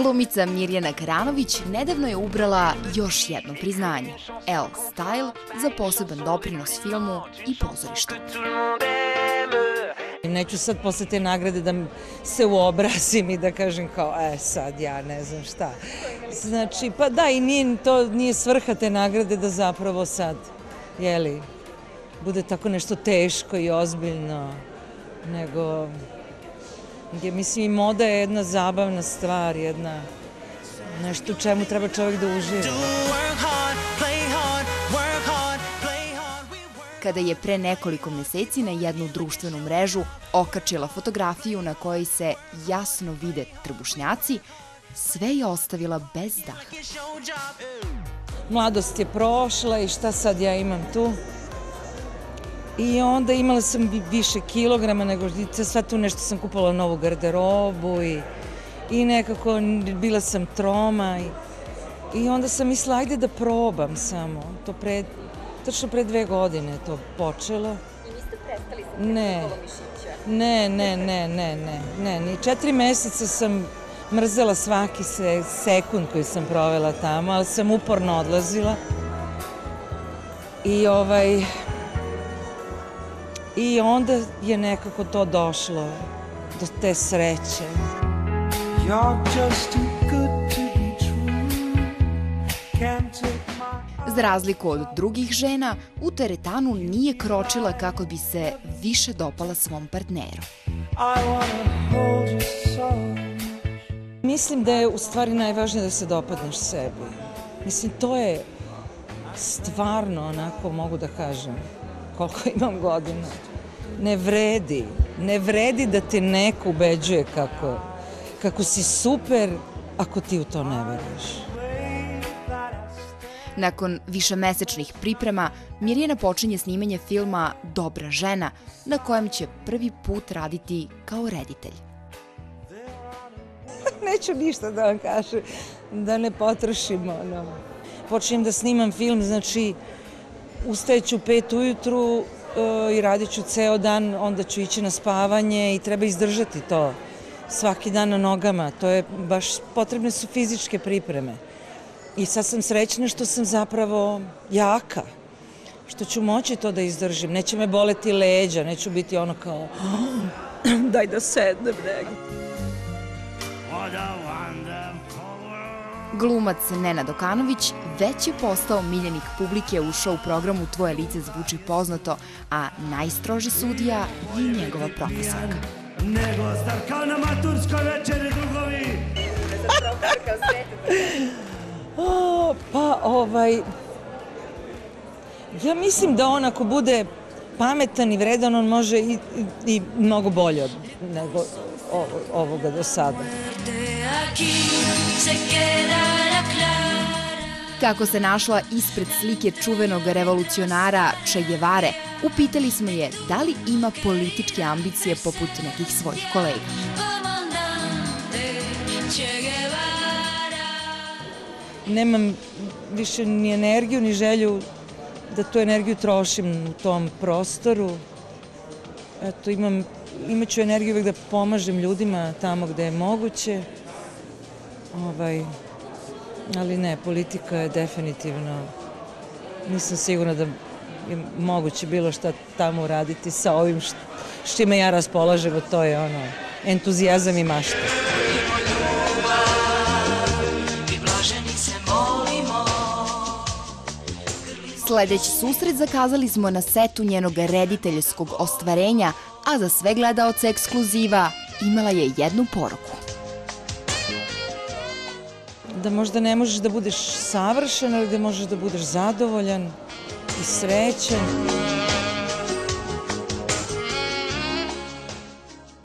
Glumica Mirjana Karanović nedavno je ubrala još jedno priznanje, Elle Style, za poseban doprinos filmu i pozorištu. Neću sad posle te nagrade da se uobrazim i da kažem kao, sad ja ne znam šta. Znači, pa da, i to nije svrha te nagrade da zapravo sad, jeli, bude tako nešto teško i ozbiljno, nego, mislim, i moda je jedna zabavna stvar, nešto u čemu treba čovjek da uživa. Kada je pre nekoliko meseci na jednu društvenu mrežu okačila fotografiju na kojoj se jasno vide trbušnjaci, sve je ostavila bez daha. Mladost je prošla i šta sad ja imam tu? I onda imala sam više kilograma nego sve tu nešto sam kupala novu garderobu i nekako bila sam troma i onda sam mislila ajde da probam samo. Tačno pre 2 godine je to počelo. I niste prestali sa prikupolom mišića? Ne. Ni 4 meseca sam mrzela svaki sekund koji sam provela tamo, ali sam uporno odlazila. I onda je nekako to došlo do te sreće. Za razliku od drugih žena, u teretanu nije kročila kako bi se više dopala svom partneru. Mislim da je u stvari najvažnije da se dopadneš sebi. Mislim, to je stvarno, onako mogu da kažem, koliko imam godina. Ne vredi da te neko ubeđuje kako si super ako ti u to ne veruješ. Nakon višemesečnih priprema, Mirjana počinje snimanje filma Dobra žena, na kojem će prvi put raditi kao reditelj. Neću ništa da vam kažem, da ne potrošim. Počinjem da snimam film, znači ustajeću u 5 ujutru i radit ću ceo dan, onda ću ići na spavanje i treba izdržati to svaki dan na nogama. To je baš, potrebne su fizičke pripreme. I sad sam srećna što sam zapravo jaka, što ću moći to da izdržim. Neće me boleti leđa, neću biti ono kao daj da sednem negdje. Glumac Nenad Okanović već je postao miljenik publike u show programu Tvoje lice zvuči poznato, a najstroži sudija je njegova profesorka. Nego star kao na maturskoj večeri drugovi. Ja mislim da on ako bude pametan i vredan, on može i mnogo bolje nego ovoga do sada. Kako se našla ispred slike čuvenog revolucionara Che Guevare, upitali smo je da li ima političke ambicije poput nekih svojih kolega. Nemam više ni energiju, ni želju da tu energiju trošim u tom prostoru. Eto, imaću energiju uvek da pomažem ljudima tamo gde je moguće. Ali ne, politika je definitivno, nisam sigurna da je moguće bilo šta tamo uraditi sa ovim s čime ja raspolažem, a to je entuzijazam i mašta. Sledeći susret zakazali smo na setu njenog rediteljskog ostvarenja, a za sve gledaoce ekskluziva imala je jednu poruku. Da možda ne možeš da budeš savršen, ali da možeš da budeš zadovoljan i srećan.